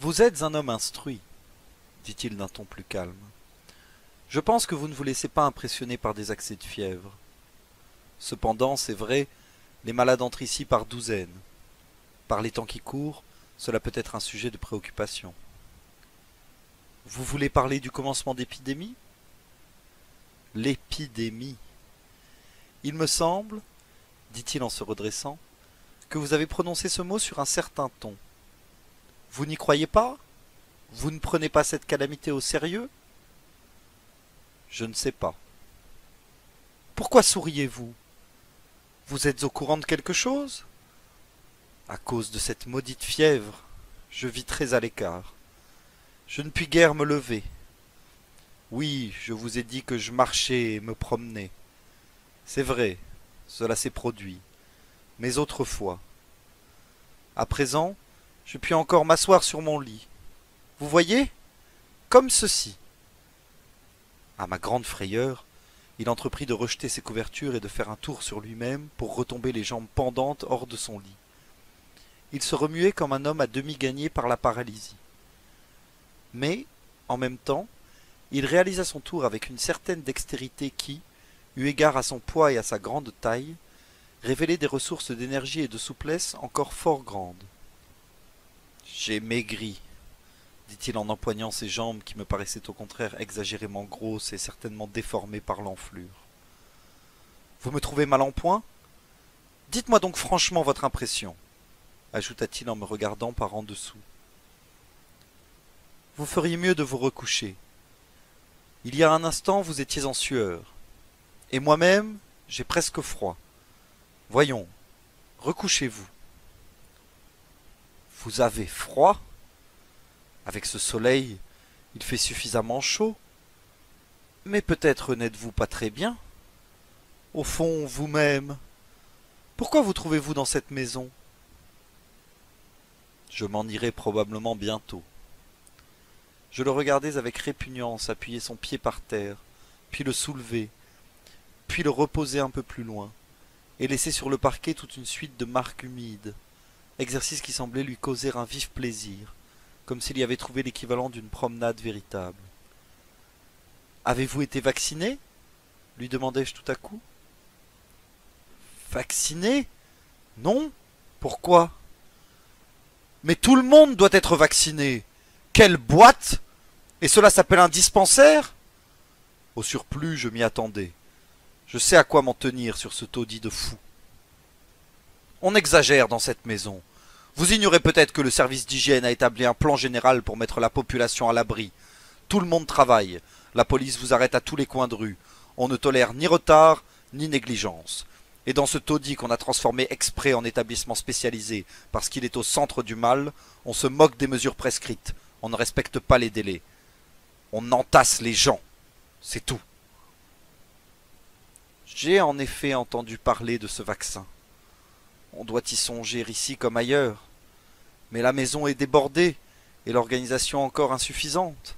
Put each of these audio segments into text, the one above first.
Vous êtes un homme instruit, dit-il d'un ton plus calme. Je pense que vous ne vous laissez pas impressionner par des accès de fièvre. Cependant, c'est vrai, les malades entrent ici par douzaines. Par les temps qui courent, cela peut être un sujet de préoccupation. Vous voulez parler du commencement d'épidémie? L'épidémie. Il me semble, dit-il en se redressant, que vous avez prononcé ce mot sur un certain ton. Vous n'y croyez pas? Vous ne prenez pas cette calamité au sérieux? Je ne sais pas. Pourquoi souriez-vous? Vous êtes au courant de quelque chose? À cause de cette maudite fièvre, je vis très à l'écart. Je ne puis guère me lever. Oui, je vous ai dit que je marchais et me promenais. C'est vrai, cela s'est produit. Mais autrefois. À présent, je puis encore m'asseoir sur mon lit. Vous voyez? Comme ceci. À ma grande frayeur, il entreprit de rejeter ses couvertures et de faire un tour sur lui-même pour retomber les jambes pendantes hors de son lit. Il se remuait comme un homme à demi gagné par la paralysie. Mais, en même temps, il réalisa son tour avec une certaine dextérité qui, eu égard à son poids et à sa grande taille, révélait des ressources d'énergie et de souplesse encore fort grandes. J'ai maigri, dit-il en empoignant ses jambes qui me paraissaient au contraire exagérément grosses et certainement déformées par l'enflure. Vous me trouvez mal en point? Dites-moi donc franchement votre impression, ajouta-t-il en me regardant par en dessous. Vous feriez mieux de vous recoucher. Il y a un instant, vous étiez en sueur. Et moi-même, j'ai presque froid. Voyons, recouchez-vous. Vous avez froid? Avec ce soleil, il fait suffisamment chaud. Mais peut-être n'êtes-vous pas très bien? Au fond, vous-même, pourquoi vous trouvez-vous dans cette maison? Je m'en irai probablement bientôt. Je le regardais avec répugnance appuyer son pied par terre, puis le soulever, puis le reposer un peu plus loin, et laisser sur le parquet toute une suite de marques humides, exercice qui semblait lui causer un vif plaisir, comme s'il y avait trouvé l'équivalent d'une promenade véritable. Avez-vous été vacciné? Lui demandai-je tout à coup. Vacciné? Non? Pourquoi? Mais tout le monde doit être vacciné. Quelle boîte? Et cela s'appelle un dispensaire? Au surplus, je m'y attendais. Je sais à quoi m'en tenir sur ce taudis de fou. On exagère dans cette maison. Vous ignorez peut-être que le service d'hygiène a établi un plan général pour mettre la population à l'abri. Tout le monde travaille. La police vous arrête à tous les coins de rue. On ne tolère ni retard, ni négligence. Et dans ce taudis qu'on a transformé exprès en établissement spécialisé parce qu'il est au centre du mal, on se moque des mesures prescrites. On ne respecte pas les délais. On entasse les gens. C'est tout. J'ai en effet entendu parler de ce vaccin. On doit y songer ici comme ailleurs. Mais la maison est débordée et l'organisation encore insuffisante.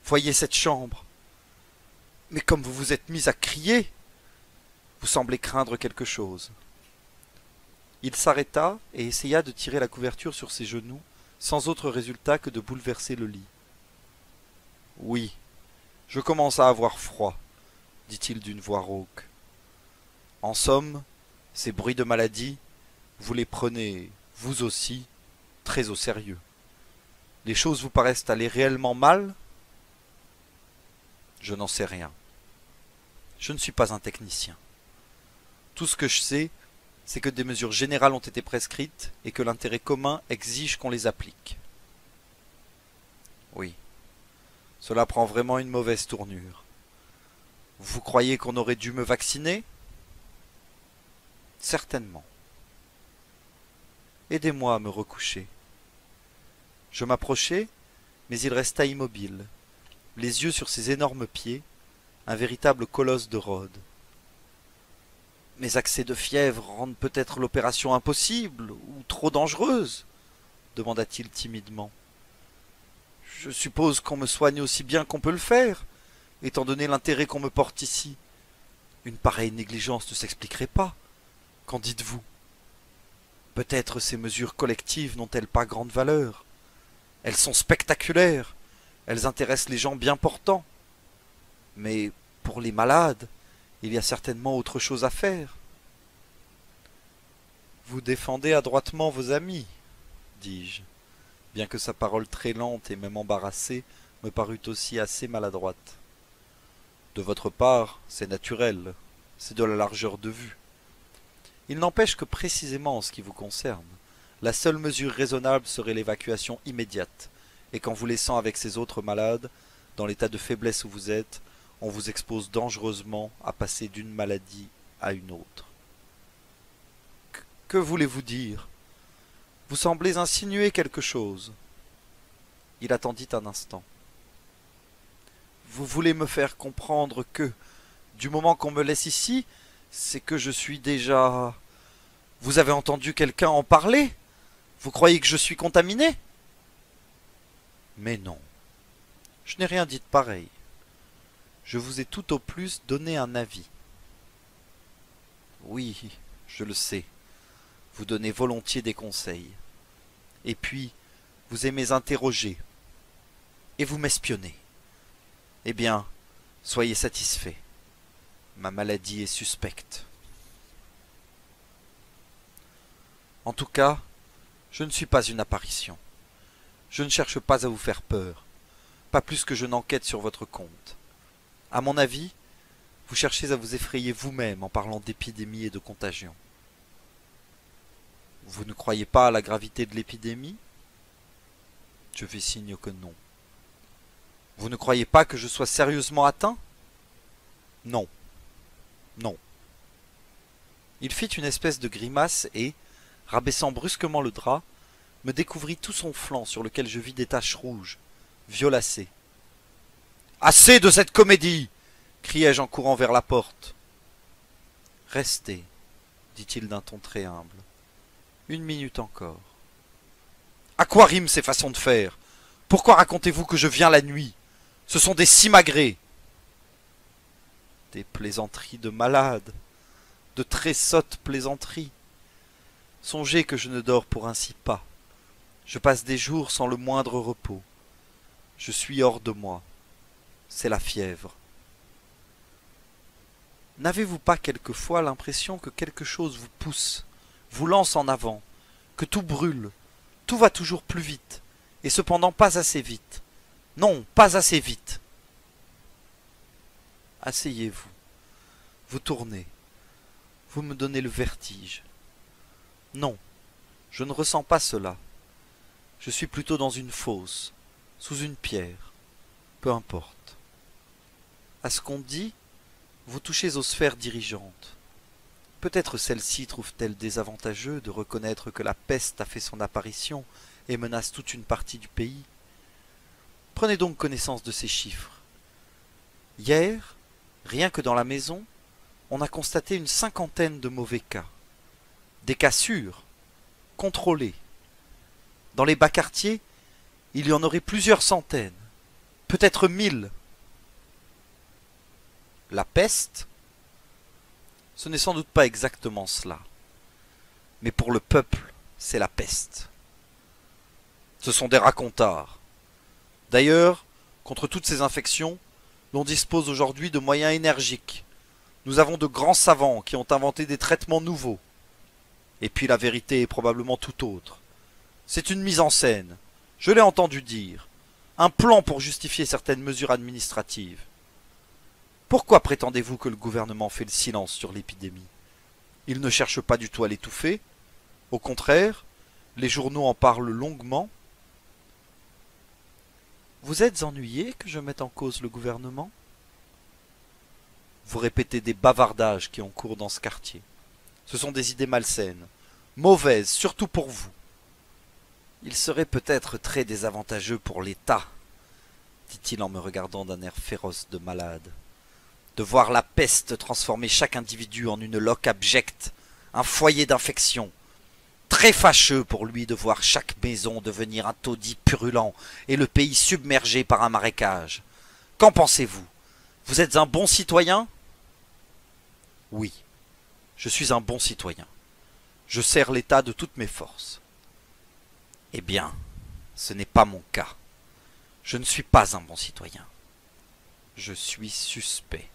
Voyez cette chambre. Mais comme vous vous êtes mis à crier, vous semblez craindre quelque chose. Il s'arrêta et essaya de tirer la couverture sur ses genoux, sans autre résultat que de bouleverser le lit. Oui, je commence à avoir froid, dit-il d'une voix rauque. En somme, ces bruits de maladie, vous les prenez, vous aussi, très au sérieux. Les choses vous paraissent aller réellement mal? Je n'en sais rien. Je ne suis pas un technicien. Tout ce que je sais, c'est que des mesures générales ont été prescrites et que l'intérêt commun exige qu'on les applique. Oui, cela prend vraiment une mauvaise tournure. Vous croyez qu'on aurait dû me vacciner? Certainement. Aidez-moi à me recoucher. Je m'approchai, mais il resta immobile, les yeux sur ses énormes pieds, un véritable colosse de Rhodes. Mes accès de fièvre rendent peut-être l'opération impossible ou trop dangereuse, demanda-t-il timidement. Je suppose qu'on me soigne aussi bien qu'on peut le faire, étant donné l'intérêt qu'on me porte ici. Une pareille négligence ne s'expliquerait pas. Qu'en dites-vous? Peut-être ces mesures collectives n'ont-elles pas grande valeur. Elles sont spectaculaires, elles intéressent les gens bien portants. Mais pour les malades, il y a certainement autre chose à faire. Vous défendez adroitement vos amis, dis-je, bien que sa parole très lente et même embarrassée me parut aussi assez maladroite. De votre part, c'est naturel, c'est de la largeur de vue. Il n'empêche que précisément en ce qui vous concerne, la seule mesure raisonnable serait l'évacuation immédiate, et qu'en vous laissant avec ces autres malades, dans l'état de faiblesse où vous êtes, on vous expose dangereusement à passer d'une maladie à une autre. Que voulez-vous dire? Vous semblez insinuer quelque chose. Il attendit un instant. Vous voulez me faire comprendre que, du moment qu'on me laisse ici, c'est que je suis déjà... Vous avez entendu quelqu'un en parler? Vous croyez que je suis contaminé? Mais non. Je n'ai rien dit de pareil. Je vous ai tout au plus donné un avis. Oui, je le sais. Vous donnez volontiers des conseils. Et puis, vous aimez interroger. Et vous m'espionnez. Eh bien, soyez satisfaits. Ma maladie est suspecte. En tout cas, je ne suis pas une apparition. Je ne cherche pas à vous faire peur, pas plus que je n'enquête sur votre compte. À mon avis, vous cherchez à vous effrayer vous-même en parlant d'épidémie et de contagion. Vous ne croyez pas à la gravité de l'épidémie? Je fais signe que non. Vous ne croyez pas que je sois sérieusement atteint? Non. Non. Il fit une espèce de grimace et, rabaissant brusquement le drap, me découvrit tout son flanc sur lequel je vis des taches rouges, violacées. « Assez de cette comédie !» criai-je en courant vers la porte. « Restez, dit-il d'un ton très humble. Une minute encore. »« À quoi riment ces façons de faire? Pourquoi racontez-vous que je viens la nuit? Ce sont des simagrées !»« Des plaisanteries de malade, de très sottes plaisanteries. Songez que je ne dors pour ainsi pas. Je passe des jours sans le moindre repos. Je suis hors de moi. C'est la fièvre. N'avez-vous pas quelquefois l'impression que quelque chose vous pousse, vous lance en avant, que tout brûle, tout va toujours plus vite, et cependant pas assez vite? Non, pas assez vite. Asseyez-vous. Vous tournez. Vous me donnez le vertige. Non, je ne ressens pas cela. Je suis plutôt dans une fosse, sous une pierre. Peu importe. À ce qu'on dit, vous touchez aux sphères dirigeantes. Peut-être celle-ci trouve-t-elle désavantageux de reconnaître que la peste a fait son apparition et menace toute une partie du pays. Prenez donc connaissance de ces chiffres. Hier, rien que dans la maison, on a constaté une 50aine de mauvais cas. Des cas sûrs, contrôlés. Dans les bas quartiers, il y en aurait plusieurs centaines, peut-être 1000. La peste? Ce n'est sans doute pas exactement cela. Mais pour le peuple, c'est la peste. Ce sont des racontards. D'ailleurs, contre toutes ces infections, l'on dispose aujourd'hui de moyens énergiques. Nous avons de grands savants qui ont inventé des traitements nouveaux. Et puis la vérité est probablement tout autre. C'est une mise en scène, je l'ai entendu dire, un plan pour justifier certaines mesures administratives. Pourquoi prétendez-vous que le gouvernement fait le silence sur l'épidémie? Il ne cherche pas du tout à l'étouffer. Au contraire, les journaux en parlent longuement. Vous êtes ennuyé que je mette en cause le gouvernement? Vous répétez des bavardages qui ont cours dans ce quartier. Ce sont des idées malsaines, mauvaises, surtout pour vous. Il serait peut-être très désavantageux pour l'État, dit-il en me regardant d'un air féroce de malade, de voir la peste transformer chaque individu en une loque abjecte, un foyer d'infection. Très fâcheux pour lui de voir chaque maison devenir un taudis purulent et le pays submergé par un marécage. Qu'en pensez-vous? Vous êtes un bon citoyen? Oui, je suis un bon citoyen. Je sers l'État de toutes mes forces. Eh bien, Ce n'est pas mon cas. Je ne suis pas un bon citoyen. Je suis suspect.